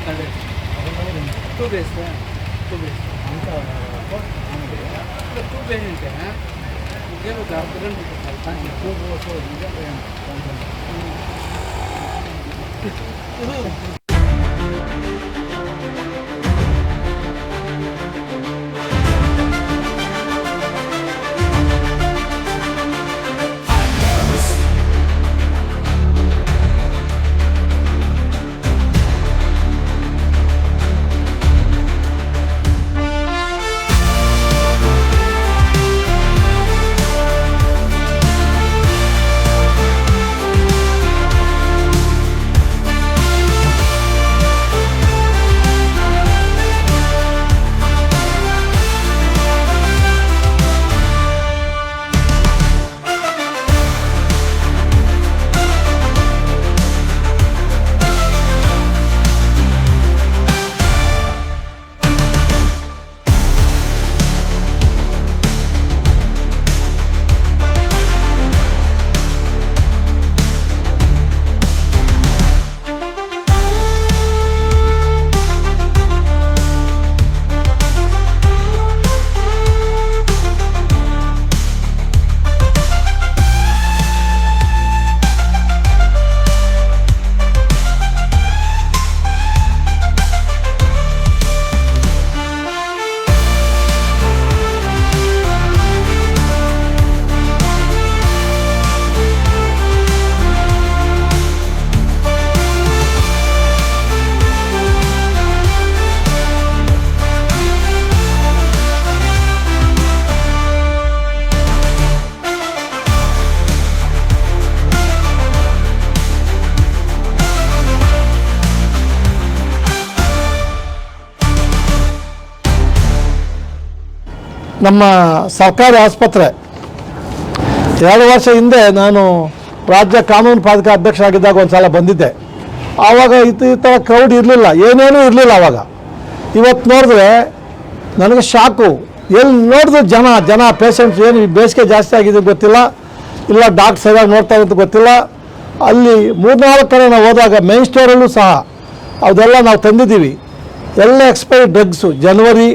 Two base ಅಂತ two base అంటే ಏನು ಅರ್ಧ ಗಂಟೆ ಟೂ ಬೋಸು ಇದು ನಮ್ಮ ಸರ್ಕಾರಿ ಆಸ್ಪತ್ರೆ 2 ವರ್ಷ ಹಿಂದೆ ನಾನು ರಾಜ್ಯ ಕಾನೂನು ಪಾಲಿಕೆ ಅಧ್ಯಕ್ಷರಾಗಿದ್ದಾಗ ಒಂದು ಸಲ ಬಂದಿದ್ದೆ. ಆವಾಗ ಈ ಥರ ಕ್ರೌಡ್ ಇರಲಿಲ್ಲ, ಏನೇನೂ ಇರಲಿಲ್ಲ ಆವಾಗ. ಇವತ್ತು ನೋಡಿದ್ರೆ ನನಗೆ ಶಾಕು. ಎಲ್ಲಿ ನೋಡಿದ್ರು ಜನ ಪೇಷಂಟ್ಸ್ ಏನು ಬೇಸಿಗೆ ಜಾಸ್ತಿ ಆಗಿದೆ ಗೊತ್ತಿಲ್ಲ, ಇಲ್ಲ ಡಾಕ್ಟರ್ ಸರಿಯಾಗಿ ನೋಡ್ತಾ ಇರೋದು ಗೊತ್ತಿಲ್ಲ. ಅಲ್ಲಿ 3-4 ಕಡೆ ನಾವು ಹೋದಾಗ ಮೇನ್ ಸ್ಟೋರಲ್ಲೂ ಸಹ ಅದೆಲ್ಲ ನಾವು ತಂದಿದ್ದೀವಿ. ಎಲ್ಲ ಎಕ್ಸ್ಪೈರಿ ಡ್ರಗ್ಸು ಜನವರಿ,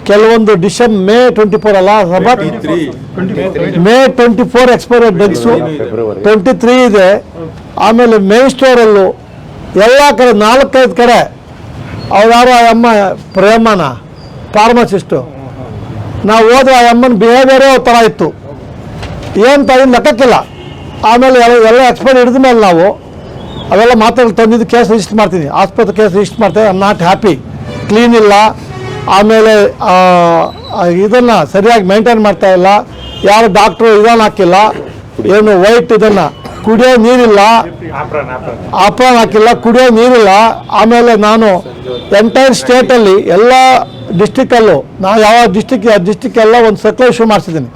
ಕೆಲವೊಂದು ಮೇ 24 ಅಲ್ಲ, ಮೇ 24 ಎಕ್ಸ್ಪೈರಿ ಡ್ರಗ್ಸು 23 ಇದೆ. ಆಮೇಲೆ ಮೇನ್ ಸ್ಟೋರಲ್ಲೂ ಎಲ್ಲ ಕಡೆ 4-5 ಕಡೆ ಅವ್ರು ಆ ಅಮ್ಮ ಪ್ರೇಮನ ಫಾರ್ಮಸಿಸ್ಟು, ನಾವು ಹೋದ್ರೆ ಆ ಅಮ್ಮನ ಬಿಹೇವಿಯರೇ ಥರ ಇತ್ತು, ಏನು ತಾಯಿ ಲೆಕ್ಕಕ್ಕಿಲ್ಲ. ಆಮೇಲೆ ಎಲ್ಲ ಎಕ್ಸ್ಪೈರಿ ಹಿಡಿದ ಮೇಲೆ ನಾವು ಅವೆಲ್ಲ ಮಾತಾಡಿ ತಂದಿದ್ದು ಕೇಸ್ ರಿಜಿಸ್ಟರ್ ಮಾಡ್ತೀನಿ, ಆಸ್ಪತ್ರೆ ಕೇಸ್ ರಿಜಿಸ್ಟರ್ ಮಾಡ್ತೇವೆ. I am not happy, clean ಇಲ್ಲ, ಆಮೇಲೆ ಇದನ್ನು ಸರಿಯಾಗಿ ಮೇಂಟೈನ್ ಮಾಡ್ತಾ ಇಲ್ಲ, ಯಾರು ಡಾಕ್ಟ್ರು ಇದನ್ನು ಹಾಕಿಲ್ಲ, ಏನು ವೈಟ್ ಇದನ್ನು ಕುಡಿಯೋ ನೀರಿಲ್ಲ, ಆಪ್ರಾನ್ ಹಾಕಿಲ್ಲ, ಕುಡಿಯೋ ನೀರಿಲ್ಲ. ಆಮೇಲೆ ನಾನು ಎಂಟೈರ್ ಸ್ಟೇಟಲ್ಲಿ ಎಲ್ಲ ಡಿಸ್ಟಿಕ್ಕಲ್ಲೂ ನಾವು ಯಾವ ಡಿಸ್ಟಿಕ್ಕೆಲ್ಲ ಒಂದು ಸರ್ಕ್ಯುಲರ್ ಇಶ್ಯೂ ಮಾಡಿಸಿದ್ದೀನಿ.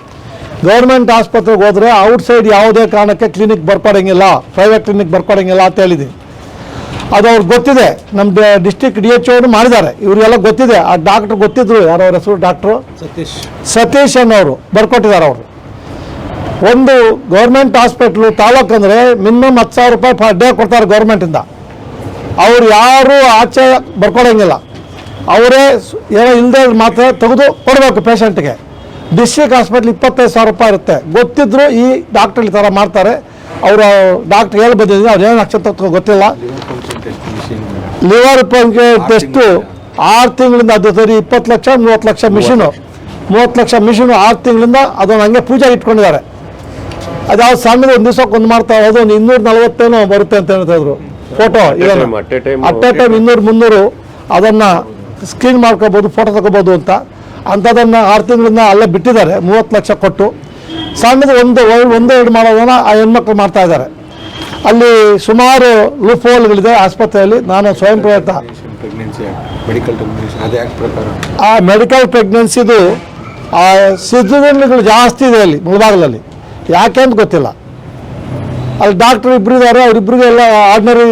ಗೌರ್ಮೆಂಟ್ ಆಸ್ಪತ್ರೆಗೆ ಹೋದರೆ ಔಟ್ಸೈಡ್ ಯಾವುದೇ ಕಾರಣಕ್ಕೆ ಕ್ಲಿನಿಕ್ ಬರ್ಕೊಡೋಂಗಿಲ್ಲ, ಪ್ರೈವೇಟ್ ಕ್ಲಿನಿಕ್ ಬರ್ಕೊಡೋಂಗಿಲ್ಲ ಅಂತ ಹೇಳಿದ್ದೀನಿ. ಅದು ಅವ್ರಿಗೆ ಗೊತ್ತಿದೆ, ನಮ್ಮ ಡಿಸ್ಟಿಕ್ DHO ಮಾಡಿದ್ದಾರೆ, ಇವರಿಗೆಲ್ಲ ಗೊತ್ತಿದೆ. ಆ ಡಾಕ್ಟ್ರು ಗೊತ್ತಿದ್ರು, ಯಾರೋ ಅವ್ರ ಹೆಸರು ಡಾಕ್ಟ್ರು ಸತೀಶ್ ಅನ್ನೋರು ಬರ್ಕೊಟ್ಟಿದ್ದಾರೆ. ಅವರು ಒಂದು ಗೌರ್ಮೆಂಟ್ ಹಾಸ್ಪಿಟ್ಲು ತಾಲೂಕು ಅಂದರೆ ಮಿನಿಮಮ್ 10,000 ರೂಪಾಯಿ ಪರ್ ಡೇ ಕೊಡ್ತಾರೆ ಗೌರ್ಮೆಂಟಿಂದ. ಅವ್ರು ಯಾರೂ ಆಚೆ ಬರ್ಕೊಡೋಂಗಿಲ್ಲ, ಅವರೇ ಏನೋ ಇಲ್ಲದೆ ಮಾತ್ರ ತೆಗೆದು ಕೊಡಬೇಕು ಪೇಷಂಟ್ಗೆ. ಡಿಸ್ಟ್ರಿಕ್ಟ್ ಹಾಸ್ಪಿಟ್ಲ್ 25,000 ರೂಪಾಯಿ ಇರುತ್ತೆ. ಗೊತ್ತಿದ್ರು ಈ ಡಾಕ್ಟ್ರ್ ಈ ಥರ ಮಾಡ್ತಾರೆ. ಅವರು ಡಾಕ್ಟ್ರ್ ಹೇಳಿ ಬಂದಿದ್ದೀನಿ, ಅವ್ರು ಏನು ನಕ್ಷತ್ರ ಗೊತ್ತಿಲ್ಲ. ಲಿವರ್ ಟೆಸ್ಟು 6 ತಿಂಗಳಿಂದ, ಅದು ಸರಿ 20 ಲಕ್ಷ 30 ಲಕ್ಷ ಮಿಷಿನು, 30 ಲಕ್ಷ ಮಿಷಿನು 6 ತಿಂಗಳಿಂದ ಅದನ್ನು ಹಂಗೆ ಪೂಜೆ ಇಟ್ಕೊಂಡಿದ್ದಾರೆ. ಅದು ಯಾವ ಸಣ್ಣದು ಒಂದು ದಿವಸಕ್ಕೆ ಒಂದು ಮಾಡ್ತಾ ಇರೋದು 240 ಬರುತ್ತೆ ಅಂತ ಹೇಳ್ತಾಯಿದ್ರು. ಫೋಟೋ ಅಟ್ ಎ ಟೈಮ್ 200-300 ಅದನ್ನು ಸ್ಕ್ರೀನ್ ಮಾಡ್ಕೋಬೋದು, ಫೋಟೋ ತಗೋಬೋದು ಅಂತ. ಅಂಥದನ್ನು 6 ತಿಂಗಳಿಂದ ಅಲ್ಲೇ ಬಿಟ್ಟಿದ್ದಾರೆ 30 ಲಕ್ಷ ಕೊಟ್ಟು. ಸಣ್ಣದು ಒಂದೆರಡು ಮಾಡೋದನ್ನು ಆ ಹೆಣ್ಮಕ್ಳು ಮಾಡ್ತಾ ಇದ್ದಾರೆ. ಅಲ್ಲಿ ಸುಮಾರು ಲೂಫೋಲ್ಗಳಿದೆ ಆಸ್ಪತ್ರೆಯಲ್ಲಿ. ನಾನು ಸ್ವಯಂ ಪ್ರೇರಿತ ಆ ಮೆಡಿಕಲ್ ಪ್ರೆಗ್ನೆನ್ಸಿದು ಸಿದ್ಧಗಳು ಜಾಸ್ತಿ ಇದೆ ಅಲ್ಲಿ ಮುಳಬಾಗಿಲಲ್ಲಿ, ಯಾಕೆ ಅಂತ ಗೊತ್ತಿಲ್ಲ. ಅಲ್ಲಿ ಡಾಕ್ಟ್ರು ಇಬ್ಬರು ಇದ್ದಾರೆ, ಅವರಿಬ್ಬರಿಗೂ ಎಲ್ಲ ಆರ್ಡಿನರಿ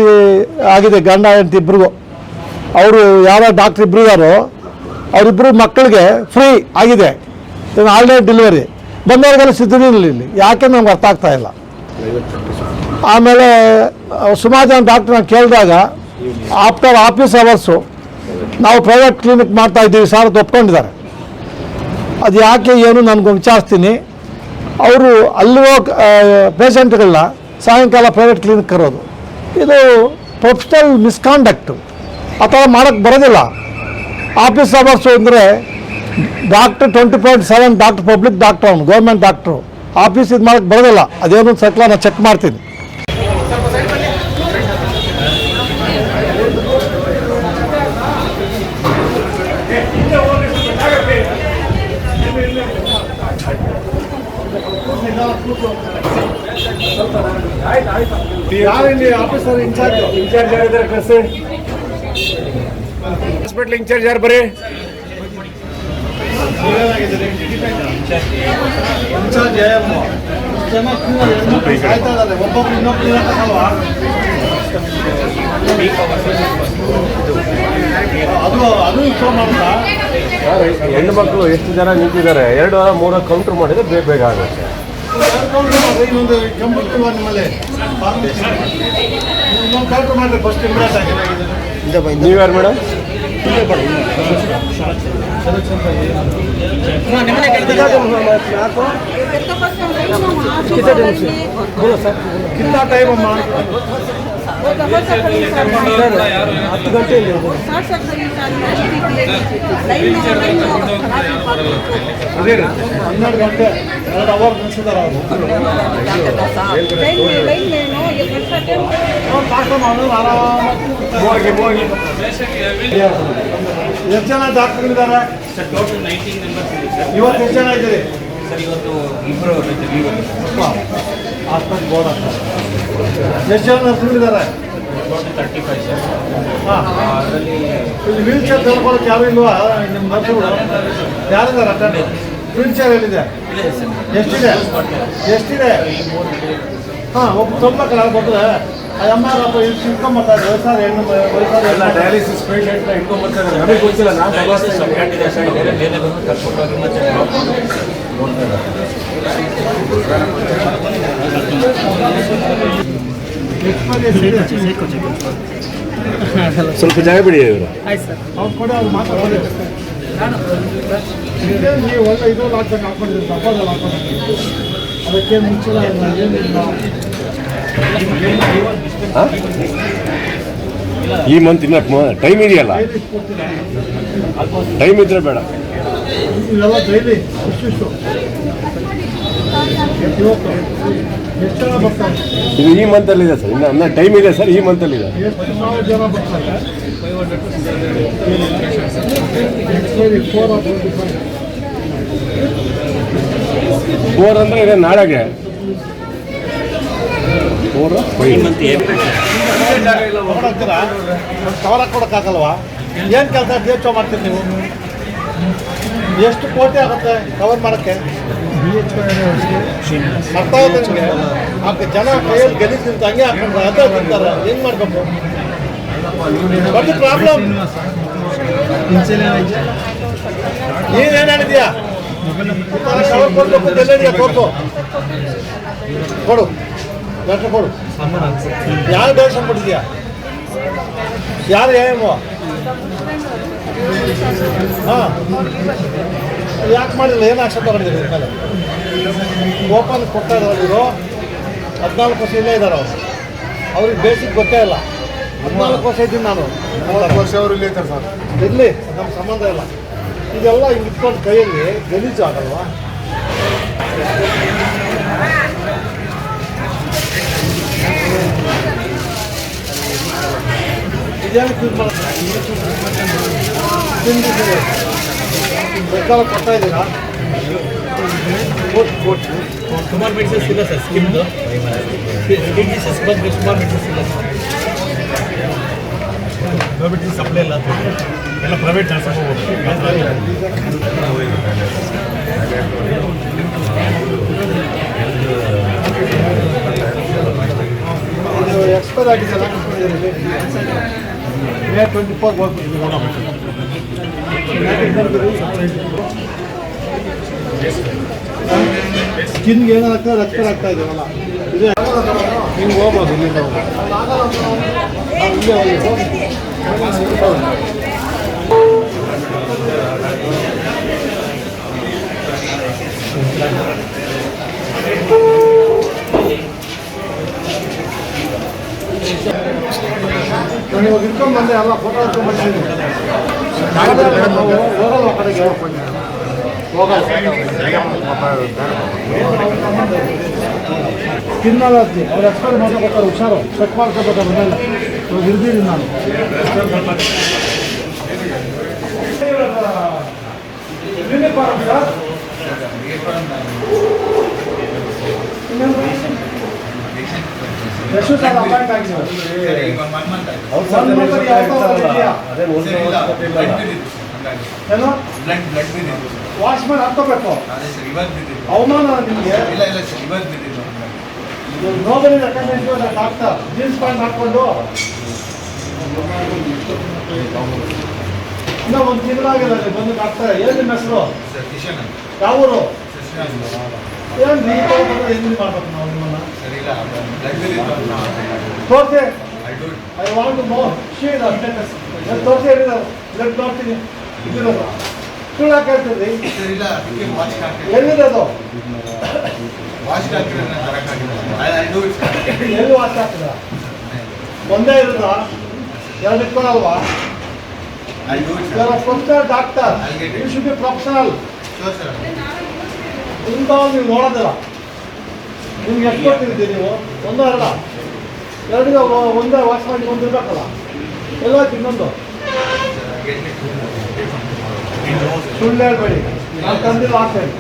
ಆಗಿದೆ, ಗಂಡ ಹೆಂಡತಿ ಇಬ್ಬರಿಗೂ. ಅವರು ಯಾರೋ ಡಾಕ್ಟ್ರ್ ಇಬ್ಬರು ಇದ್ದಾರೋ ಅವರಿಬ್ಬರು ಮಕ್ಕಳಿಗೆ ಫ್ರೀ ಆಗಿದೆ, ಆಲ್ರೆಡಿ ಡೆಲಿವರಿ. ಬಂದವ್ರಿಗೆಲ್ಲ ಸಿದ್ಧನಿಲ್ಲ ಇಲ್ಲಿ, ಯಾಕೆ ನಮ್ಗೆ ಅರ್ಥ ಆಗ್ತಾ ಇಲ್ಲ. ಆಮೇಲೆ ಸುಮಾರು ಜನ ಡಾಕ್ಟ್ರ್ ನಾನು ಕೇಳಿದಾಗ ಆಫ್ಟರ್ ಆಫೀಸ್ ಅವರ್ಸು ನಾವು ಪ್ರೈವೇಟ್ ಕ್ಲಿನಿಕ್ ಮಾಡ್ತಾ ಇದ್ದೀವಿ ಸರ್ ಅಂತ ಒಪ್ಕೊಂಡಿದ್ದಾರೆ. ಅದು ಯಾಕೆ ಏನು ನನಗೆ ವಿಚಾರಿಸ್ತೀನಿ. ಅವರು ಅಲ್ಲಿರೋ ಪೇಷಂಟ್ಗಳನ್ನ ಸಾಯಂಕಾಲ ಪ್ರೈವೇಟ್ ಕ್ಲಿನಿಕ್ ಕರೋದು ಇದು ಪ್ರೊಫೆಷನಲ್ ಮಿಸ್ಕಾಂಡಕ್ಟು. ಆ ಥರ ಮಾಡೋಕ್ಕೆ ಬರೋದಿಲ್ಲ. ಆಫೀಸ್ ಅವರ್ಸು ಅಂದರೆ ಡಾಕ್ಟ್ರ್ 24/7 ಡಾಕ್ಟ್ರ್ ಪಬ್ಲಿಕ್ ಡಾಕ್ಟ್ರು, ಅವನು ಗೌರ್ಮೆಂಟ್ ಡಾಕ್ಟ್ರು. ಆಫೀಸ್ ಇದು ಮಾಡೋಕ್ಕೆ ಬರೋದಿಲ್ಲ. ಅದೇನು ಸಕ್ಲ ನಾನು ಚೆಕ್ ಮಾಡ್ತೀನಿ. ಯಾರಲ್ಲಿ ಆಫೀಸರ್ ಇನ್ಚಾರ್ಜ್ ಯಾರಿದ್ದಾರೆ ಕಳಿಸಿ. ಹಾಸ್ಪಿಟಲ್ ಇನ್ಚಾರ್ಜ್ ಯಾರು ಬರೀ ಹೆಣ್ಣು ಮಕ್ಕಳು ಎಷ್ಟು ಜನ ನಿಂತಿದ್ದಾರೆ? 2-3 ಕೌಂಟರ್ ಮಾಡಿದ್ರೆ ಬೇಗ ಬೇಗ ಆಗುತ್ತೆ. ನೀವ್ಯಾರು ಮೇಡಮ್? ಕಿतना टाइम अम्मा? 10 ಗಂಟೆ. 12 ಗಂಟೆ 2 ಅವರ್ ನಿಲ್ಸಿದಾರ ಅವರು. ಎಷ್ಟು ಜನ ಡಾಕ್ಟರ್ಗಳಿದ್ದಾರೆ? ಇವತ್ತು ಎಷ್ಟು ಜನ ಇದ್ದೀರಿ? ಹಾಸ್ಪಿಟಲ್ ಬೋರ್ಡ್ ಅಂತ ಎಷ್ಟು ಜನ ನರ್ಸ್ಗಳಿದ್ದಾರೆ? ಇಲ್ಲಿ ವೀಲ್ ಚೇರ್ ತಗೊಳಕ್ಕೆ ಯಾರು ಇಲ್ವಾ? ನಿಮ್ಮ ನರ್ಸ್ಗಳು ಯಾರಿದ್ದಾರೆ? ಅಟೆಂಡ್ ವೀಲ್ ಚೇರ್ ಎಲ್ಲಿದೆ? ಎಷ್ಟಿದೆ? ಹಾಂ, ಒಬ್ಬ ಸ್ವಲ್ಪ ಕಡೆ ಕೊಟ್ಟರೆ ಅಮ್ಮ ಇಟ್ಕೊಂಬರ್ತಾರೆ. ವಯಸ್ಸಾದ ಹೆಣ್ಣು ವಯಸ್ಸಾದ ಡಯಾಲಿಸಿಸ್ ಪೇಷಂಟ್ನ ಇಟ್ಕೊಂಬರ್ತಾರೆ. ನಮಗೆ ಗೊತ್ತಿಲ್ಲ. ನಾನು ಸ್ವಲ್ಪ ಜಾಗ ಬಿಡಿ. ಇವರು ಅವ್ರು ಕೂಡ ಅವ್ರು ಮಾತಾಡೋದು ನೀವು ಒಳ್ಳೆ ಇದು ಹಾಕ್ಬೇಕು ಹಾಕೊಂಡಿದ್ದೀರಿ. ತಪ್ಪೋದಲ್ಲ ಹಾಕೊಂಡಿದ್ದೀರಿ. ಅದಕ್ಕೆ ಮುಂಚೆ ಏನಿಲ್ಲ. ಈ ಮಂತ್ ಇನ್ನ ಟೈಮ್ ಇದೆಯಲ್ಲ, ಟೈಮ್ ಇದ್ರೆ ಬೇಡ. ಇವೆಲ್ಲ ಡೈಲಿ ಇಷ್ಟು ಇವತ್ತು ಎಷ್ಟು ಜನ ಬರ್ತಾರೆ? ಇದು ಈ ಮಂತಲ್ಲಿ ಇದೆ ಸರ್. ಇನ್ನು ಟೈಮ್ ಇದೆ ಸರ್. ಈ ಮಂತಲ್ಲಿ ಇದೆ. ಎಷ್ಟು ಜನ ಬರ್ತಾರೆ? 4 ಅಂದರೆ ಇದೆ ನಾಳೆಗೆ. 4 ಕವರ್ ಹಾಕೊಡಕ್ಕಾಗಲ್ವಾ? ಏನು ಕೆಲಸ DHO ಮಾಡ್ತೀರಿ ನೀವು? ಎಷ್ಟು ಕೋಟಿ ಆಗುತ್ತೆ ಕವರ್ ಮಾಡೋಕ್ಕೆ? ಅರ್ಥ ಆಗುತ್ತೆ ನಿಮಗೆ? ಆ ಜನ ಕೈಯಲ್ಲಿ ಗಲೀಜು ನಿಂತು ಹಂಗೆ ಹಾಕೊಂಡ್ರೆ ಅದೇ ತಿಂತಾರೆ. ಹೆಂಗೆ ಮಾಡಬೇಕು? ಬಟ್ ಪ್ರಾಬ್ಲಮ್ ನೀನೇನು ಹೇಳಿದ್ಯಾ? ಕವರ್ ಕೊಡ್ಬೇಕು ಎಲ್ಲೆಡಿಯಾ? ತೋರ್ಸು, ಕೊಡು, ಲೆಟ್ರ್ ಕೊಡು. ಯಾವ ಡೈರೆಕ್ಷನ್ ಕೊಟ್ಟಿದ್ಯಾ? ಯಾರು ಏನು? ಹಾಂ, ಯಾಕೆ ಮಾಡಿಲ್ಲ? ಏನು ಆಕ್ಷನ್ ತಗೊಂಡಿದ್ದೀರಿ ನಿಮ್ಮ ಮೇಲೆ? ಓಪನ್ ಕೊಡ್ತಾ ಇದ್ದಾರೆ. ಇವರು 14 ವರ್ಷ ಇಲ್ಲೇ ಇದ್ದಾರೆ. ಅವ್ರಿಗೆ ಬೇಸಿಕ್ ಗೊತ್ತೇ ಇಲ್ಲ. 14 ವರ್ಷ ಇದ್ದೀನಿ ನಾನು. 14 ವರ್ಷ ಅವರು ಇಲ್ಲೇ ಇರ್ತಾರೆ ಸರ್. ಇರಲಿ, ನಮ್ಮ ಸಂಬಂಧ ಇಲ್ಲ. ಇದೆಲ್ಲ ಹಿಂಗೆ ಇಟ್ಕೊಂಡು ಕೈಯಲ್ಲಿ ಗಲೀಜು ಆಗಲ್ವಾ? ಇದೇನು ಬೆಕ್ಕಾಲ ಕೊಡ್ತಾ ಇದ್ದೀರಾ? ಸುಮಾರು ಮೆಡಿಸಿನ್ಸ್ ಇಲ್ಲ ಸರ್. ಸ್ಕಿಮ್ದು ಡಿಸೀಸಸ್ ಬಂದರೆ ಸುಮಾರು ಮೆಡಿಸಿನ್ಸ್ ಇಲ್ಲ ಸರ್. ಗೌರ್ಮೆಂಟ್ ಸಪ್ಲೈ ಇಲ್ಲ ಅಂತ ಎಲ್ಲ ಪ್ರೈವೇಟ್ ನರ್ಸಸ್ ಎಕ್ಸ್ಪೈರ್ ಆಗಿದ್ದಲ್ಲ. May 24 ಸ್ಕಿನ್ಗೆ ಏನಾಗ್ತದೆ ಎಕ್ಸ್ಪೈರ್ ಆಗ್ತಾ ಇದೆಯಲ್ಲ. ಹಿಂಗೆ ಹೋಗ್ಬೋದು ಇಲ್ಲಿಂದ. ನಾನು ಇವಾಗ ಇಟ್ಕೊಂಡು ಬಂದೆ ಎಲ್ಲ ಫೋಟೋ ಹೊಡ್ಕೊಂಡು ಬಂದಿದ್ದೀನಿ. ಹೋಗಲ್ಲ ಆ ಕಡೆಗೆ ಹೋಗಲ್ಲ. ತಿನ್ನಲ್ಲ ಅವ್ರು ಎಕ್ಸ್ಪೈರ್ ಮಾಡ್ಕೊತಾರೆ, ಹುಷಾರು ಚೆಕ್ ಮಾಡ್ಕೋಬೇಕು. ಮನೆಯಲ್ಲ ಇವಾಗ ಹಿಡಿದಿದ್ದೀನಿ ನಾನು. ಎಷ್ಟು ಸಲ ಅಪಾಯಿಂಟ್ ಆಗಿದೆ? ಏನೋ ವಾಚ್ಮನ್ ಹಾಕೋಬೇಕು. ಅವಮಾನ ನಿಮಗೆ ನೋಬಲಿ ರೆಕಮೆಂಡ್ ಡಾಕ್ಟರ್ ಜೀನ್ಸ್ ಪ್ಯಾಂಟ್ ಹಾಕ್ಕೊಂಡು ಇನ್ನೂ ಒಂದು ತಿಂಗಳಾಗಿಲ್ಲ ಬಂದು ಡಾಕ್ಟರ್. ಏನು ನಿಮ್ಮ ಹೆಸರು? ಯಾವ ಊರು? ಏನು ಹೆಂಗೆ ಮಾಡ್ಬೇಕು ನಾವು ನಿಮ್ಮನ್ನು ತೋರಿಸಿ. I want to know sheet status. ತೋರಿಸಿ ಬ್ಲಡ್ ನೋಡ್ತೀನಿ. ಇದಿರೋದು ಸುಳ್ಳು ಹಾಕಿರ್ತೀರಿ. ಎಲ್ಲಿರೋದು? ಎಲ್ಲಿ ವಾಚ್ ಹಾಕಿದ? ಒಂದೇ ಇರೋದಾ? ಎರಡು ಇಟ್ಕೊಳಲ್ವಾ? Professional doctor, you should be professional. ಇಂಥವ್ರು ನೀವು ನೋಡೋದಿಲ್ಲ. ನಿಮ್ಗೆ ಎಷ್ಟು ಕೊಟ್ಟಿರ್ತೀವಿ ನೀವು? ಒಂದೋ ಎರಡ? ಎರಡಿಗೆ ಒಂದೇ ವಾಚ್ ಮಾಡಿ ಒಂದು ಇರಬೇಕಲ್ಲ. ಎಲ್ಲೋಯ್ತು ಇನ್ನೊಂದು? ಸುಳ್ಳು ಹೇಳ್ಬೇಡಿ. ನಾನು ತಂದಿಲ್ಲ ಅಂತ ಹೇಳಿ.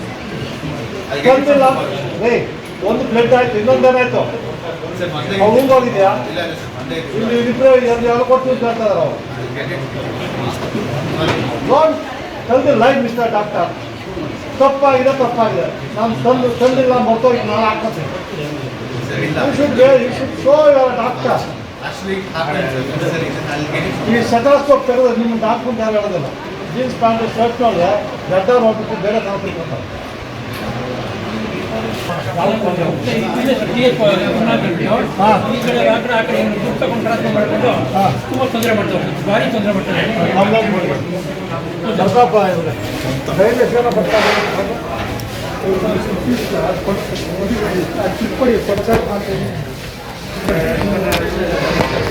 ತಂದಿಲ್ಲ ರೇ. ಒಂದು ಬ್ಲಡ್ ಆಯ್ತು, ಇನ್ನೊಂದೇನಾಯ್ತು? ಅವ್ರಿಗೆ ಹೋಗಿದ್ಯಾ? ಇಲ್ಲಿ ಇಬ್ಬರು ಯಾರು ಕೊಟ್ಟು ಅಂತ ಹೇಳ್ತಾರೆ ಅವರು. Don't tell the lie mister doctor. ತಪ್ಪಾಗಿದೆ. ನಾನು ತಂದಿಲ್ಲ ಮರ್ತೋಗಿ ನಾನು ಹಾಕ್ತೀನಿ. You should show your doctor. ಈ ಸೆಟೋಸ್ಕೋಪ್ ತೆಗೆದು ನಿಮ್ಮ ಡಾಕ್ಟರ್ ಯಾರು ಹೇಳೋದಿಲ್ಲ. ಜೀನ್ಸ್ ಪ್ಯಾಂಟ್ ಶರ್ಟ್ ನೋಡಿದ್ರೆ ಗಡ್ಡ ನೋಡ್ಬಿಟ್ಟು ಬೇರೆ ಕಾಣ್ತಿರ್ತಾರೆ. ಭಾರಿ ತೊಂದರೆ ಮಾಡ್ತಾರೆ.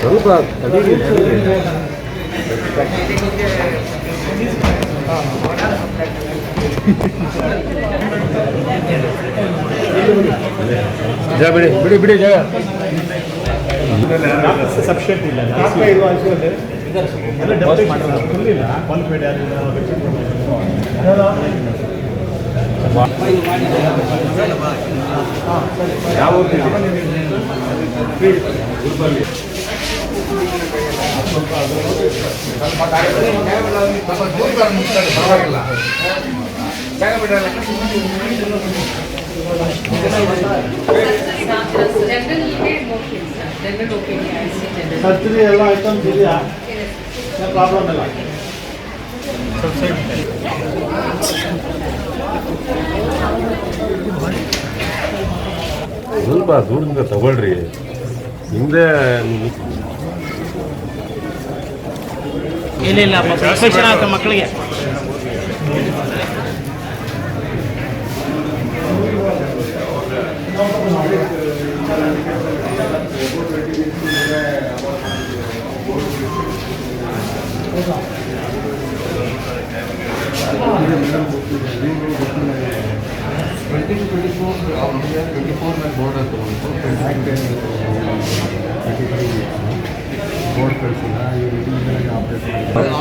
ಸ್ವಲ್ಪ ಬಿಡಿ ಜಾಗ ಸಬ್ಸ್ಟೆಂಟ್ ಇಲ್ಲ. ಯಾವ ಸರ್ಜರಿ ಎಲ್ಲ ಐಟಮ್ಸ್ ಇದೆಯಾ? ಪ್ರಾಬ್ಲಮ್ ಇಲ್ಲ. ಸ್ವಲ್ಪ ದೂರದಿಂದ ತಗೊಳ್ರಿ. ಹಿಂದೆ ಇಲ್ಲ ಇನ್ಫೆಕ್ಷನ್ ಆಗುತ್ತೆ ಮಕ್ಕಳಿಗೆ.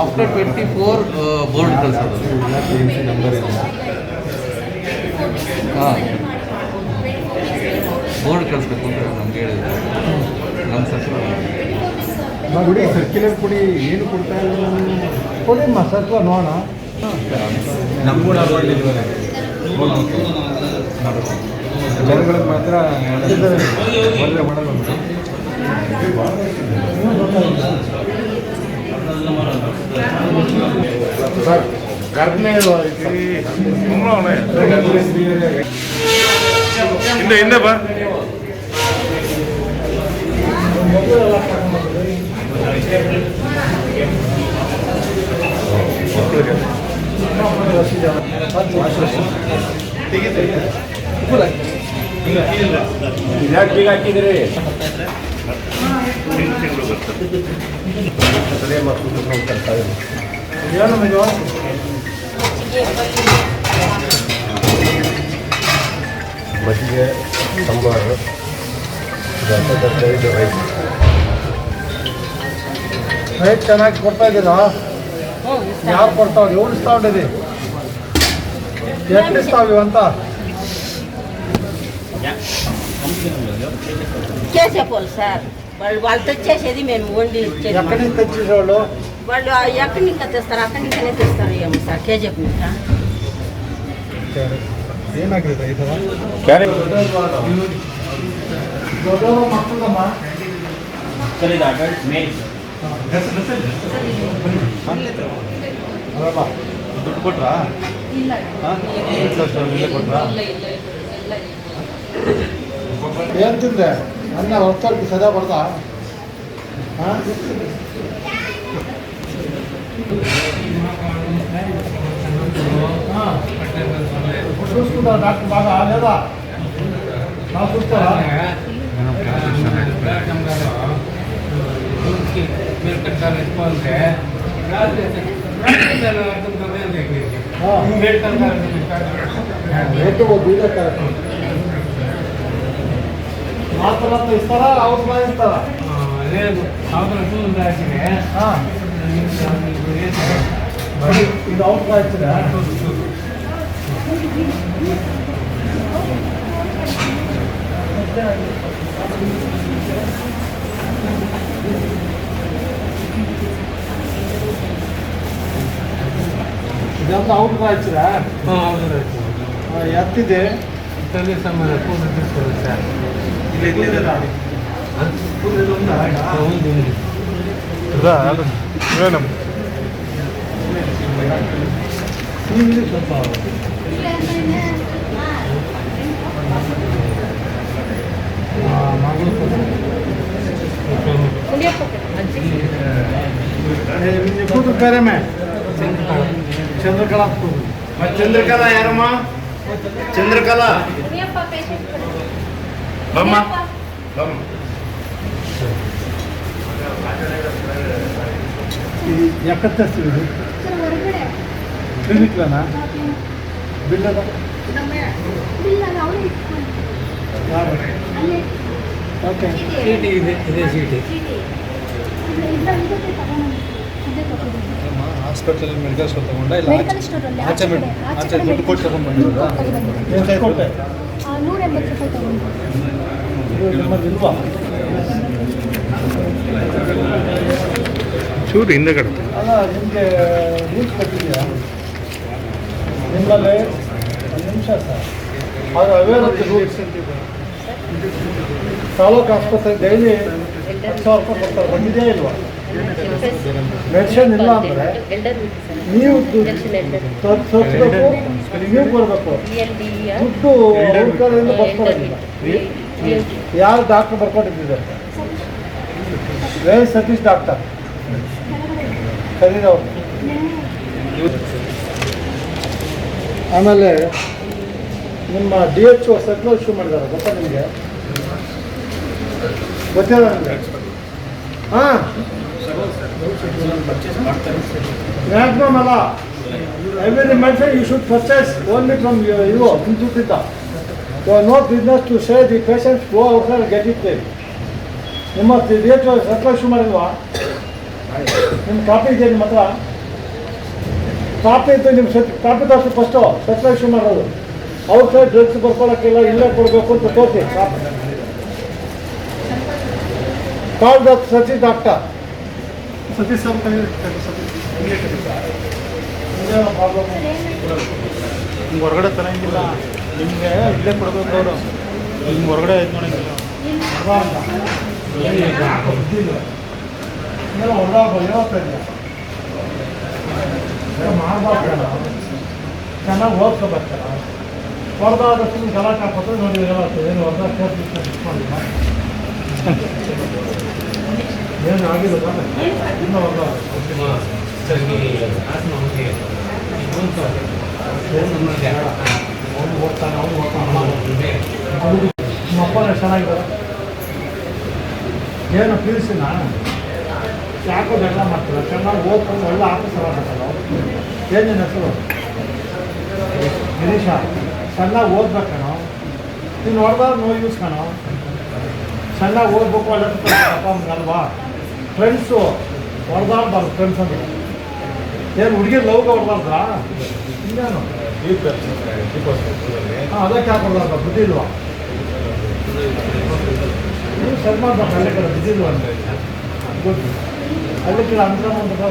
ಆಫ್ಟರ್ 24 ಬೋರ್ಡ್ ಕಳಿಸೋದು. ಹಾಂ, ಬೋರ್ಡ್ ಕಳಿಸ್ಬೇಕು ಅಂತ ನಮ್ಗೆ ಹೇಳಿದ್ರು. ನಮ್ಮ ಸಚಿವ ಬಿಡಿ ಸರ್ಕ್ಯುಲರ್ ಕೊಡಿ. ಏನು ಕೊಡ್ತಾ ಇಲ್ಲ ಕೊಡಿಮ್ಮ ಸರ್ಕ್ಯುಲರ್ ನೋಡೋಣ. ಜನಗಳಿಗೆ ಮಾತ್ರ ಮಾಡಲ್ಲ. ಹಿಂದೆ ಬಾ. ಮಕ್ಕಳಿಗೆ ಯಾಕೆ ಬೀಗ ಹಾಕಿದಿರಿ ಏನು ಇದು ಮಜ್ಜಿಗೆ ಸಾಂಬಾರು ಇದು ರೈಸ್ ರೇಟ್ ಚೆನ್ನಾಗಿ ಕೊಡ್ತಾ ಇದ್ದೀರಾ? ಯಾರು ಕೊಡ್ತಾವ್ರಿ? ಎವ್ರು ಇಸ್ತಾವ್ರಿ? ಎಷ್ಟು ಇಸ್ತಾವ್ ಅಂತ? చేసేపోలు సార్ వాళ్ళు తెచ్చేసేది మేము వండి ఇచ్చేది ఎక్కడి నుంచి తెచ్చేసేవాళ్ళు? వాళ్ళు ఎక్కడి నుంచి తెస్తారు అక్కడి నుంచే తెస్తారు ఏమో సార్ కేజీఎఫ్ నుంచి ಏನಾಗಿದೆ ಈ ಥರ? ಕ್ಯಾರೆ ದೊಡ್ಡವರು ಮಕ್ಕಳಮ್ಮ ಅಲ್ಲ ದುಡ್ಡು ಕೊಟ್ರಾ? ಇಲ್ಲೇ ಕೊಟ್ರಾ? ಏನು ತಿಂದೆ? ಅನ್ನ ಹೊತ್ತೋರ್ಗೆ ಸದಾ ಬರ್ದಾ? ಹಾಂ చూసుకుంటారు డాక్టర్ బాగా లేదా బాగా చూస్తారా? మీరు కట్టాలి ఎక్కువంటే రేటు బీజ కరెక్ట్ మాత్రం ఇస్తారా అవసరం ఇస్తారా? లేదు అవసరం ఇది అవసరం ఇచ్చిందా? ఇదంతా అవుట్ రాయచ్చురా? ఎత్తిದೆ తల్లి సంబంధ పూలు తీసుకోవాలి సార్ ಕೂತು ಬೇರೆಮೆ ಚಂದ್ರಕಲಾ ಕೂತು ಚಂದ್ರಕಲಾ ಯಾರಮ್ಮ? ಚಂದ್ರಕಲಾ ಬಮ್ಮ ಬಮ್ಮ ಎక్కడ ತರ್ತೀವಿ? ಕ್ಲಿನಿಕ್ಲನಾ? ಬಿಲ್ಲದ ಓಕೆ ಚೀಟಿ ಇದೆ ಚೀಟಿ ಹಾಸ್ಪಿಟಲ್ ಮೆಡಿಕಲ್ ಸ್ಟೋರ್ ತಗೊಂಡ ಇಲ್ಲ ಮೆಡಿಕಲ್ ಸ್ಟೋರಲ್ಲಿ ಆಚೆ ಆಚೆ ದುಡ್ಡು ಕೊಟ್ಟು ತಗೊಂಡು ಬಂದಿರೋದಾ? ಎಷ್ಟು ಕೊಟ್ಟೆ? 180 ರೂಪಾಯಿ ತಗೊಂಡು ನಮ್ಮದು ಇಲ್ವಾ? ಚೂರು ಹಿಂದೆ ಕಡೆ ಅಲ್ಲ ನಿಮಗೆ ರೂಲ್ಸ್ ಕೊಟ್ಟಿದೆಯಾ ನಿಮ್ಮಲ್ಲಿ? ಒಂದು ನಿಮಿಷ ಸರ್, ಅದು ಅವೇರ್ ರೂಲ್ಸ್. ತಾಲೂಕು ಆಸ್ಪತ್ರೆ ಡೈಲಿ 10,000 ರೂಪಾಯಿ ಕೊಡ್ತಾರೆ, ಬಂದಿದೆಯಾ ಇಲ್ವಾ? ಮೆಡಿಸಿನ್ ಇಲ್ಲ ಅಂದರೆ ನೀವು ತೋರಿಸ್ಬೇಕು, ನೀವು ಕೊಡಬೇಕು. ದುಡ್ಡು ಅವ್ರ ಕಡೆಯಿಂದ ಬರ್ಕೊಡೋದಿಲ್ಲ. ಯಾರು ಡಾಕ್ಟರ್ ಬರ್ಕೊಂಡಿದ್ದಾರೆ? ಸತೀಶ್ ಡಾಕ್ಟರ್ ಕರೀರವ್ರು. ಆಮೇಲೆ ನಿಮ್ಮ DHO ಸರ್ಕ್ಯುಲರ್ ಇಶ್ಯೂ ಮಾಡಿದ್ದಾರೆ, ಗೊತ್ತಾ ನಿಮಗೆ? ಗೊತ್ತಿಲ್ಲ ನನಗೆ. ಹಾಂ ಮ್ಯಾಕ್ಸಿಮಮ್ ಅಲ್ಲ, every medicine you should purchase only from ಇವು institute. You are not business to say the patients go out and get it paid. ನಿಮ್ಮ DHO ಸರ್ಕ್ಯುಲರ್ ಇಶ್ಯೂ ಮಾಡಿಲ್ವಾ? ನಿಮ್ಮ ಕಾಪಿ ಇದೆ ನಿಮ್ಮ ಹತ್ರ? ಕಾಪಿ ಇತ್ತು ನಿಮ್ಮ ಕಾಪಿ ತೋರಿಸಿ ಫಸ್ಟು ಸರ್ಕ್ಯುಲರ್ ಇಶ್ಯೂ ಮಾಡೋದು. ಔಟ್ ಸೈಡ್ ಡ್ರಗ್ಸ್ ಬರ್ಕೊಳ್ಳೋಕ್ಕಿಲ್ಲ, ಇಲ್ಲೇ ಕೊಡಬೇಕು ಅಂತ ತೋರಿಸಿ copy. Call the Satish doctor. Satish sir problem ನಿಮ್ಗೆ ಹೊರಗಡೆ ತರಂಗಿಲ್ಲ, ನಿಮಗೆ ಇಲ್ಲೇ ಕೊಡಬೇಕು ಅವರು. ನಿಮ್ಗೆ ಹೊರಗಡೆ ಇದು ಮಾಡೋಂಗಿಲ್ಲ. ಮಾಡಬಾರ್ದಲ್ಲ, ಚೆನ್ನಾಗಿ ಓದ್ಕೋಬೇಕಲ್ಲ. ಹೊರದಾದಷ್ಟು ಗಲಾಟೆ ಹಾಕೋದು ನೋಡಿ, ಗಲಾಟೆ ಏನು ಹೊರದಾಗ ಸೇರ್ತಿಲ್ಲ. ಏನು ಆಗಿಲ್ಲ ತಾನೆ ಇನ್ನೂ ಒಂದು ಅವನು ಓದ್ತಾನೆ ನಿಮ್ಮ ಅಪ್ಪನ ಚೆನ್ನಾಗಿದ್ದಾರೆ ಏನು ತಿಳಿಸಿನ ಯಾಕೋ ಜಗಳ ಮಾಡ್ತಾರೆ ಚೆನ್ನಾಗಿ ಓದ್ಕೊಂಡು ಒಳ್ಳೆ ಆಫೀಸರ್ ಆಗ್ಬೇಕಲ್ಲ ಏನೇನು ಹೆಸರು ಗಿರೀಶ ಚೆನ್ನಾಗಿ ಓದ್ಬೇಕಣೋ ನೀನು ಹೊಡೆದಾಗ ನೋ ಯೂಸ್ ಕಣೋ ಚೆನ್ನಾಗಿ ಓದ್ಬೇಕು ಒಳ್ಳೆ ಅಪ್ಪ ಅಲ್ವಾ ಫ್ರೆಂಡ್ಸು ಹೊಡೆದಾಡ್ಬಾರ್ದು ಫ್ರೆಂಡ್ಸ್ ಅಂತ ಏನು ಹುಡುಗಿ ಲವ್ಗೆ ಹೊಡೆದಾಡ್ರಾ ಇನ್ನೇನು ಹಾಂ ಅದಕ್ಕೆ ಯಾಕೆ ಹೊಡೆದಾಡ್ದ ಬುದ್ಧಿ ಇಲ್ವಾ ನೀವು ಸಲ್ಮಾನ್ ಬಾಬ್ ಹಳ್ಳಿ ಕಡೆ ಬುದ್ಧಿ ಇಲ್ವಾ ಅಂತ ಗೊತ್ತು ಹಳ್ಳಿ ಕಡೆ ಅಂತ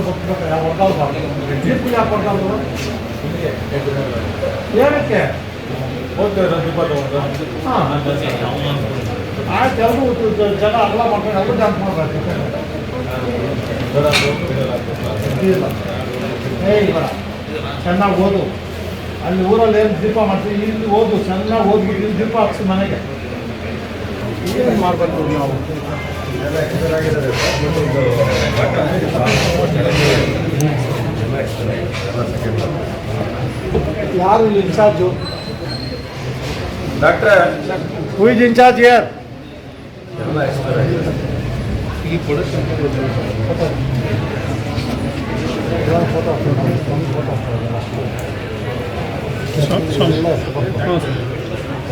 ಗೊತ್ತಬೇಕು ಯಾವ ಹೊಡೆದಾಡ್ಬಾರ್ದು ಜೀಪ್ ಯಾಕೆ ಹೊಡೆದಾಡ್ದು ಏನಕ್ಕೆ ಹಾಂ ಆಯ್ತು ಎಲ್ಲರೂ ಜನ ಅಗಲ ಮಾಡ್ಕೊಂಡು ಎಲ್ಲರೂ ಡ್ಯಾನ್ಸ್ ಮಾಡ್ಬೇಕು ಏಯ್ ಬೇಡ ಚೆನ್ನಾಗಿ ಓದು ಅಲ್ಲಿ ಊರಲ್ಲಿ ಏನು ದೀಪ ಮಾಡ್ತೀವಿ ಇಲ್ಲಿ ಓದು ಚೆನ್ನಾಗಿ ಓದ್ಬಿಟ್ಟು ಇಲ್ಲಿ ದೀಪ ಹಾಕ್ಸಿ ಮನೆಗೆ ಏನು ಮಾಡಬೇಕು ನಾವು ಯಾರು ಇಲ್ಲಿ ಇನ್ಚಾರ್ಜು ಡಾಕ್ಟ್ರೆ ಹೂ ಇಸ್ ಇನ್ಚಾರ್ಜ್ ಹಿಯರ್ ಈ ಪ್ರೊಡಕ್ಷನ್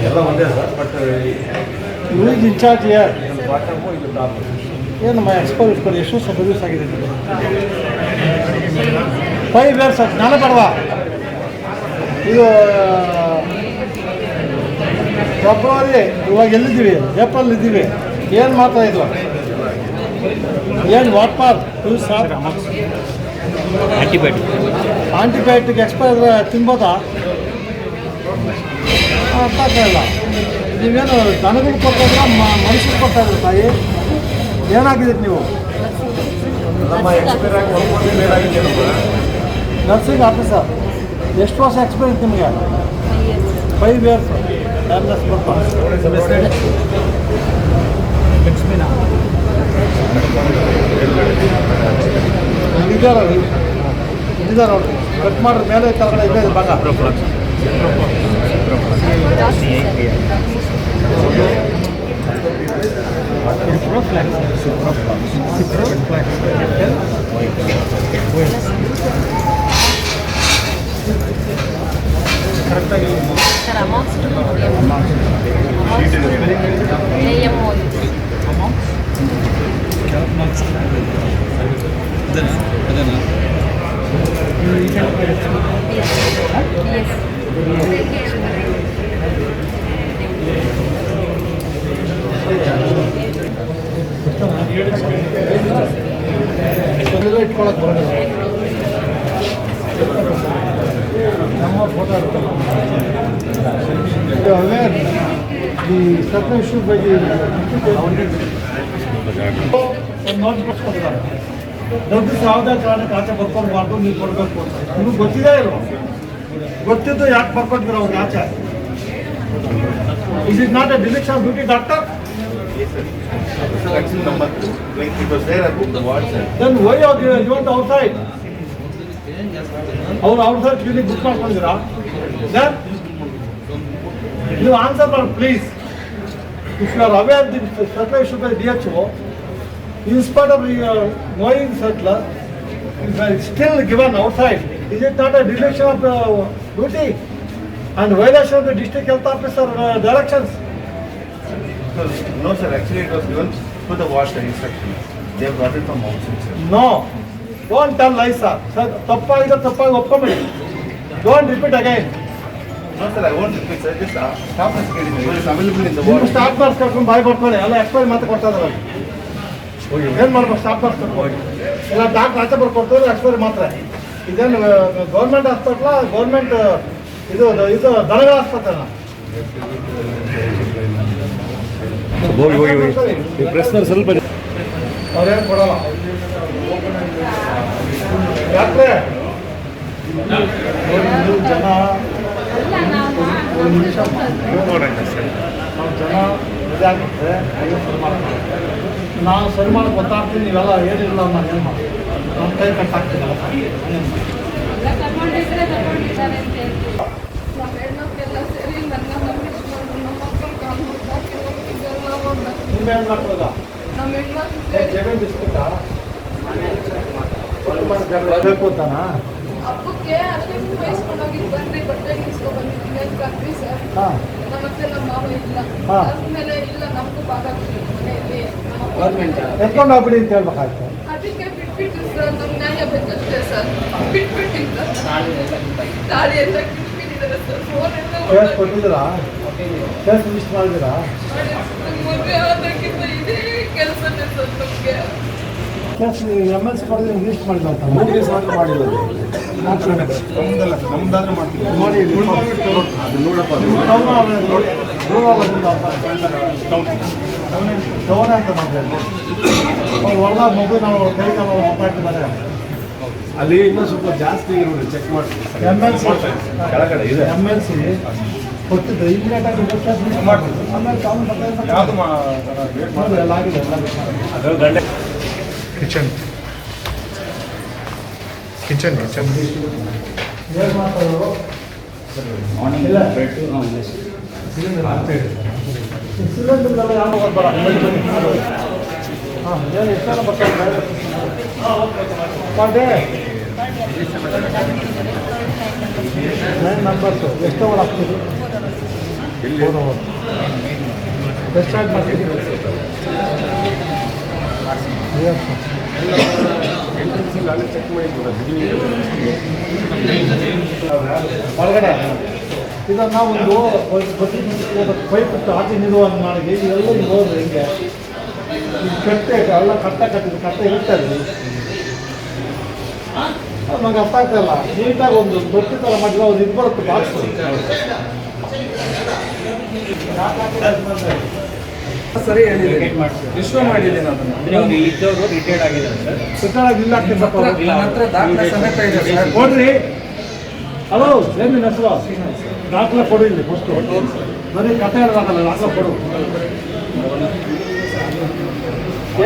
ಎಲ್ಲ ಒಂದೇ sir but who is incharge here bottom ಇದು ಟಾಪ್ ಏನಮ್ಮ ಎಕ್ಸ್ಪೋರ್ ಎಷ್ಟು ವರ್ಷ ಸರ್ವಿಸ್ ಆಗಿದೆ 5 years ಜ್ಞಾನ ಪಡವಾ ಇದು ಫೆಬ್ರವರಿ ಇವಾಗ ಎಲ್ಲಿದ್ದೀವಿ ಏಪ್ರಿಲ್ ಇದ್ದೀವಿ ಏನು ಮಾಡ್ತಾ ಇದ್ವು ಏನು ವಾಟ್ ಪಾರ್ ಯೂಸ್ ಸರ್ ಆಂಟಿಬಯೋಟಿಕ್ ಎಕ್ಸ್ಪೈರ್ ತಿನ್ಬೋದಾ ಅರ್ಥ ಆಗ್ತಾಯಿಲ್ಲ ನೀವೇನು ದನಗಳು ಕೊಡ್ತಾ ಇದ್ರ ಮನುಷ್ಯರು ಕೊಡ್ತಾ ಇದ್ರು ತಾಯಿ ಏನಾಗಿದ್ದೀರಿ ನೀವು ನಮ್ಮ ಎಕ್ಸ್ಪೈರ್ ಆಗಿ 1 month ಆಗಿದೆ ನರ್ಸಿಂಗ್ ಆಫೀಸರ್ ಎಷ್ಟು ವರ್ಷ ಎಕ್ಸ್ಪೀರಿಯನ್ಸ್ ನಿಮಗೆ 5 years ಟ್ಯಾಬ್ಲೆಟ್ಸ್ ಇದ್ದಾರೆ ಅವರು ಕಟ್ ಮಾಡ್ರೆ ಮೇಲೆ ಕೆಳಗಡೆ ಇದೆ ಭಾಗ ಕರೆಕ್ಟಾಗಿ ಸರ್ ಅಮೌಂಟ್ ಇಟ್ಕೊಳಕ್ಕೆ ಬರೋದು ನಮ್ಮ photo aware the certain issue ಬಗ್ಗೆ ಒಂದು ನೋಟಿಸ್ ಕೊಡ್ತಾರೆ ದೊಡ್ಡ ಯಾವುದೇ ಕಾರಣಕ್ಕೆ ಆಚೆ ಬರ್ಕೊಳ್ಬಾರ್ದು ನೀವು ಕೊಡಬೇಕು ಅಂತ ನಿಮಗೆ ಗೊತ್ತಿದೆ ಇಲ್ವ ಗೊತ್ತಿದ್ದು ಯಾಕೆ ಬರ್ಕೊಟ್ಟಿದ್ರು ಅವ್ರಿಗೆ ಆಚೆ is it not a dereliction of duty doctor then why you want outside ಅವ್ರು ಔಟ್ಸೈಡ್ ಕ್ಲಿನಿಕ್ ಬುಕ್ ಮಾಡ್ಕೊಂಡಿದ್ದೀರಾ ದೆನ್ ನೀವು ಆನ್ಸರ್ ಮಾಡಿ please if you are aware the circle issue by DHO in spite of knowing circular is still given outside. Is it not a dereliction of duty and violation of the district health officer directions? No, sir. Actually, it was given to the wash instruction. They have got it from outside, sir. No. Don't tell lies, sir. Sir, ತಪ್ಪಾಗಿದೆ ತಪ್ಪಾಗಿ ಒಪ್ಕೊಂಬಿಡಿ. Don't repeat again. No, sir. I won't repeat, sir. Just stop us getting it. It is available in the ನೀವು wash. Stop nurse ಕರ್ಕೊಂಡು ಬಾಯ್ ಕೊಟ್ಕೊಳ್ಳಿ ಎಲ್ಲ expiry ಮಾತು ಕೊಡ್ತಾ ಇದ್ದಾರೆ ಏನು ಮಾಡ್ಬೇಕು ಸ್ಟಾಪ್ ನರ್ಸ್ ಕರ್ಕೊಂಡು ಇಲ್ಲ ಡಾಕ್ಟ್ರ್ ಆಚೆ ಬರ್ಕೊಡ್ತಾರೆ ಎಕ್ಸ್ಪೈರಿ ಮಾತ್ರ ಇದೇನು ಗೌರ್ಮೆಂಟ್ ಹಾಸ್ಪಿಟ್ಲ ಗೌರ್ಮೆಂಟ್ ಇದು ಇದು ದನಗಳ ಆಸ್ಪತ್ರೆನ ಪ್ರಶ್ನೆ ಸ್ವಲ್ಪ ಅವ್ರೇನು ಕೊಡಲ್ಲ ಯಾಕೆ ನೀವು ಜನ ಒಂದು ನಿಮಿಷ ನಾವು ಜನ ಇದಾಗುತ್ತೆ ಸರಿ ಮಾಡ್ತೀನಿ. ನಾನು ಸರಿ ಮಾಡಕ್ಕೆ ಗೊತ್ತಾಗ್ತೀನಿ, ನೀವೆಲ್ಲ ಏನಿಲ್ಲ ನಾನು ಏನು ಮಾಡಿ ನನ್ನ ಕೈ ಕಟ್ಟಾಗ್ತೀನಲ್ಲ ಕರ್ಕೊಂಡಿದ್ರೆ ಕರ್ಕೊಂಡಿದ್ದಾರೆ ಅಂತ ಹೇಳ್ತೀವಿ. ನಮ್ಮ ಹೆಣ್ಮಕ್ಳೆಲ್ಲ ಸೇರಿ ನನ್ನ ನಂಬಿಸ್ಕೊಂಡು ನಮ್ಮ ಮಕ್ಕಳು ನಿಮ್ಮ ಹೆಣ್ಮಕ್ಳದ ನಮ್ಮ ಹೆಣ್ಮಕ್ಳು ಸೇರಿ ಜಮೀನು ಬಿಸ್ಬಿಟ್ಟಾ ಬೇಕು ಅಂತಾನ ಹಬ್ಬಕ್ಕೆ ಅಷ್ಟೇ ವಹಿಸ್ಕೊಂಡೋಗಿದ್ದು ಬನ್ನಿ ಬಟ್ಟೆ ಇಸ್ಕೊಂಡು ಬಂದಿದ್ದೀನಿ ಅಂತ ಕರ್ವಿ ಸರ್. ಹಾಂ ನಮ್ಮ ಮತ್ತೆ ನಮ್ಮ ಮಾವ ಇಲ್ಲ. ಹಾ. ಆದ್ಮೇಲೆ ಇಲ್ಲ ನಮಗೂ ಭಾಗ ಮನೆಯಲ್ಲಿ ಎತ್ಕೊಂಡು ಹೋಗ್ಬಿಡಿ ಅಂತ ಹೇಳ್ಬೇಕಾಯ್ತು. ಅದಕ್ಕೆ ಬಿಟ್ಬಿಟ್ಟು ಸರ್ ನಮ್ಮ ನ್ಯಾಯ ಬೇಕಷ್ಟೇ ಸರ್. ಬಿಟ್ಬಿಟ್ಟಿಲ್ಲ ತಾಳಿ ಎಲ್ಲ ಬಿಟ್ಬಿಟ್ಟಿದ್ದಾರೆ ಸರ್. ಫೋನ್ ಎಲ್ಲ ಕೇಸ್ ಕೊಟ್ಟಿದ್ದೀರಾ? ಕೇಸ್ ರಿಜಿಸ್ಟರ್ ಮಾಡಿದ್ದೀರಾ? ಮದುವೆ ಆದಾಗಿಂದ ಇದೇ ಕೆಲಸನೇ ಸರ್ ನಮಗೆ. ಕೇಸ್ ಎಮ್ ಎಲ್ ಸಿ ಕೊಡೋದು ರಿಜಿಸ್ಟರ್ ಮಾಡಿಲ್ಲ ಅಂತ ಮಾಡಿಲ್ಲ ನಮ್ದಾದ್ರೆ ಮಾಡ್ತೀವಿ ನೋಡಿ ಅದು ನೋಡಪ್ಪ ಟೌನ್ ಅಂತ ಮಾಡಿದ್ರೆ ಅವ್ರು ಹೊರಗ ಮಗು ನಾವು ಕೈ ನಾವು ಮಾತಾಡ್ತಿದ್ದಾರೆ. ಅಲ್ಲಿ ಇನ್ನೂ ಸ್ವಲ್ಪ ಜಾಸ್ತಿ ನೋಡಿ ಚೆಕ್ ಮಾಡ್ತೀವಿ ಎಮ್ ಎಲ್ ಸಿ ಕೆಳಗಡೆ ಇದೆ ಎಮ್ ಎಲ್ ಸಿ ಕೊಟ್ಟಿದ್ದು ಇಮಿಡಿಯೇಟ್ ಆಗಿ ಮಾಡ್ಬೋದು. ಆಮೇಲೆ ಕಾನೂನು ಯಾವುದು ಮಾಡಿ ಎಲ್ಲ ಆಗಿದೆ ಎಲ್ಲ ಕಿಚನ್ ಏನು ಮಾತಾಡೋರು ಇಲ್ಲ ಸಿಲಿಂಡರ್ನೆಲ್ಲ ಯಾವ ಬರ ಹಾಂ ಏನು ಎಷ್ಟೆಲ್ಲ ಬರ್ತಾರೆ ಪಾಂಡೆ 9 ನಂಬರ್ಸು ಎಷ್ಟು ಅವರ್ ಆಗ್ತಿದೆ ಎಷ್ಟು ಸ್ಟಾರ್ಟ್ ಮಾಡ್ತೀವಿ ಚೆಕ್ ಮಾಡಿ ಒಳಗಡೆ ಇದನ್ನು ಒಂದು ಪೈಪ್ ಇಟ್ಟು ಆಚೆ ನಿಲ್ಲುವಂತ ಮಾಡಿ ಇವೆಲ್ಲ ಈಗ ಹೋದ್ರೆ ಹಿಂಗೆ ಇದು ಕಟ್ಟೆ ಎಲ್ಲ ಕಟ್ಟಿದ್ದು ಕಟ್ಟೆ ಇರ್ತದೆ. ನಂಗೆ ಅರ್ಥ ಆಗ್ತಾಯಿಲ್ಲ, ನೀಟಾಗಿ ಒಂದು ದೊಡ್ಡ ಥರ ಮಾಡಿದ್ರೆ ಅವ್ರು ಇದು ಬರುತ್ತೆ ಬಾಕ್ಸ್ ಸರಿ ಹೇಳಿದೆ ವಿಶ್ವ ಮಾಡಿದ್ದೀನಿ ಅದನ್ನು. ಅಂದ್ರೆ ಅವ್ರು ಇದ್ದವರು ರಿಟೈರ್ಡ್ ಆಗಿದ್ದಾರೆ ಸರ್. ಸುತ್ತಾಗಿ ಇಲ್ಲ ಆಗ್ತೀನಿ ನನ್ನ ಹತ್ರ ದಾಖಲೆ ಸಮೇತ ಇದೆ ಸರ್. ಕೊಡ್ರಿ. ಹಲೋ ಏನು ನಿನ್ನ ಹೆಸರು? ದಾಖಲೆ ಕೊಡು ಇಲ್ಲಿ ಫಸ್ಟು. ನನಗೆ ಕಥೆ ಹೇಳೋದಾಗಲ್ಲ, ದಾಖಲೆ ಕೊಡು.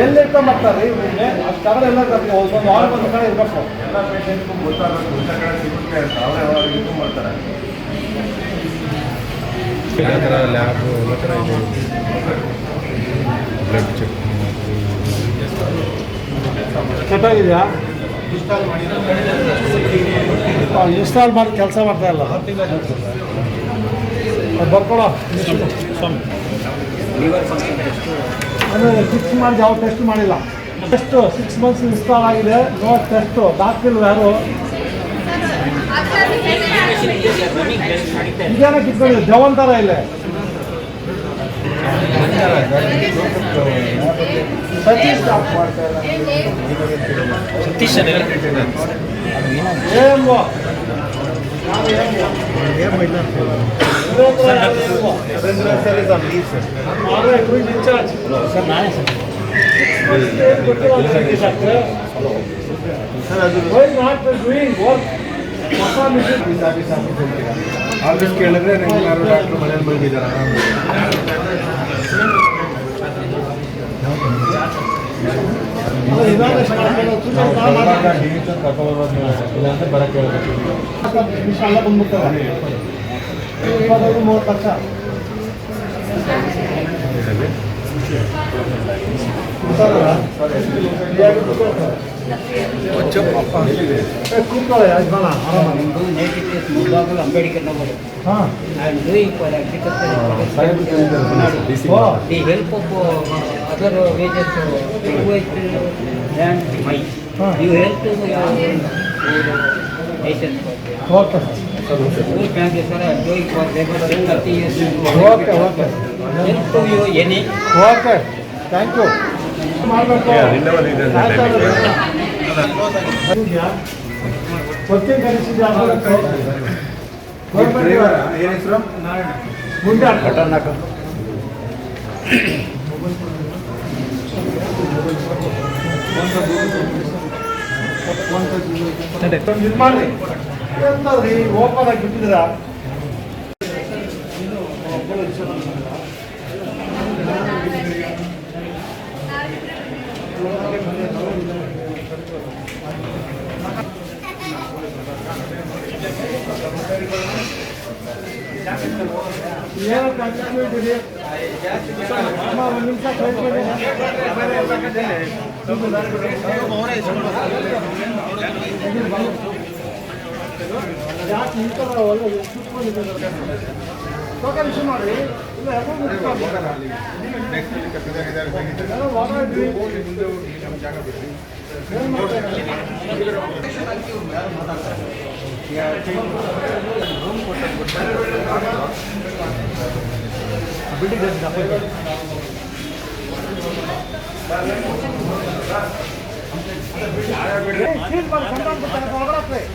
ಎಲ್ಲಿ ಇಟ್ಕೊಂಡ್ಬರ್ತಾರೆ ನಿಮಗೆ ಅಷ್ಟು ಕಡೆ ಎಲ್ಲ ಒಂದು ವಾರ ಒಂದು ಕಡೆ ಇರಬೇಕು. ಎಲ್ಲ ಪೇಷಂಟ್ಗೂ ಗೊತ್ತಾಗಬೇಕು ಇಂಥ ಕಡೆ ಸಿಗುತ್ತೆ ಅಂತ ಅವರೇ ಅವಾಗ ಇದು ಮಾಡ್ತಾರೆ. ಎಲ್ಲ ಥರ ಲ್ಯಾಬು ಎಲ್ಲ ಥರ ಇದೆ. Blood check ಕೆಟ್ಟಾಗಿದೆಯಾ? ಇನ್ಸ್ಟಾಲ್ ಮಾಡಿ ಕೆಲಸ ಮಾಡ್ತಾ ಇಲ್ಲ. ಬರ್ಕೊಳೋ ಅಂದರೆ ಫಿಕ್ಸ್ ಮಾಡಿ ಯಾವ ಟೆಸ್ಟ್ ಮಾಡಿಲ್ಲ. ಟೆಸ್ಟು 6 months ಇನ್ಸ್ಟಾಲ್ ಆಗಿದೆ, ನೋ ಟೆಸ್ಟು ದಾಖಲಿಲ್ಲ ಯಾರು. ಇದೇನೋ ಕಿತ್ಕೊಂಡಿದೆ ಜವನ್ ಥರ ಇಲ್ಲೇ. ಸತೀಶ್ ಸತೀಶ್ ಏನು ಇನ್ಚಾರ್ಜ್ ಸರ್ ನಾನೇ ಸರ್. ಸರ್ ಅದು ಆಫೀಸ್ ಕೇಳಿದ್ರೆ ನಂಗೆ ಯಾರು ಡಾಕ್ಟ್ರು ಮನೇಲಿ ಬಂದಿದ್ದಾರೆ. ಇಲ್ಲಾಂದ್ರೆ ಬರೋಕ್ಕೆ ಹೇಳ್ಬೇಕು. ಎಲ್ಲ ಬಂದ್ಬಿಡ್ತಾರೆ. 25-30 ಲಕ್ಷ ಕೂತ್ಕೊಳ್ಳೋ ಯಜಮಾನ ಆರಾಮಾಗಿ. ಅಂಬೇಡ್ಕರ್ ನಗರ್. ಹಾಂ I am doing for agriculture. Oh The help of other wages, land my. You help to nation. Okay Full family, sir. I am doing for labor 30 years. Okay okay Help to you any. Okay thank you ಮಾಡಬೇಕು. Working ಕಳಿಸಿದ್ಯಾ? ಏನು ಹೆಸರು? ಮುಂದೆ ಹಾಕ್ಬಿಟ್ಟು ಇದು ಮಾಡ್ರಿ. ಎಂತದ್ರಿ open ಆಗಿ ಬಿಟ್ಟಿದ್ದೀರಾ? ಒಂದು ನಿಮಿಷ ಕಳ್ಸ್ಬಿಡಿ. ಯಾಕೆ ಈ ಥರ ಒಳ್ಳೆ ಕೂತ್ಕೊಂಡಿದ್ದಾರೆ? ಟೋಕನ್ ಇಶ್ಯೂ ಮಾಡಿ. ಇಲ್ಲ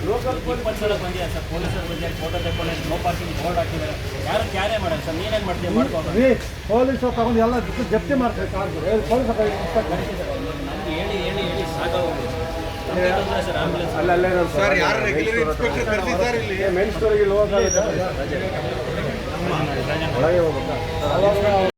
ಲೋಕಲ್ ಸಲ ಬಂದಿದೆ ಸರ್, ಪೊಲೀಸರು ಬಂದಿದ್ದಾರೆ, ಫೋಟೋ ತಗೊಂಡು ನೋ ಪಾರ್ಕಿಂಗ್ ಬೋರ್ಡ್ ಹಾಕಿದ್ದಾರೆ. ಯಾರು ಕ್ಯಾರೇ ಮಾಡೋದು ಸರ್, ನೀನೇನು ಮಾಡ್ತೀಯ ಮಾಡ್ಕೊಂಡು ಪೊಲೀಸರು ತಗೊಂಡು ಎಲ್ಲ ಜಪ್ತಿ ಮಾಡ್ತಾರೆ ಕಾರ್ಗಳು. ಪೊಲೀಸ್ ನಮ್ಗೆ ಹೇಳಿ ಸಾಕಾಗೋದು ಸರ್. ಆಂಬುಲೆನ್ಸ್ ಸರ್ ಯಾರು ರೆಗ್ಯುಲರ್ ಇನ್ಸ್ಪೆಕ್ಟರ್ ಕರೆದಿದ್ದಾರೆ ಇಲ್ಲಿ ಮೇನ್ ಸ್ಟೋರಿಗೆ ಹೋಗೋದು.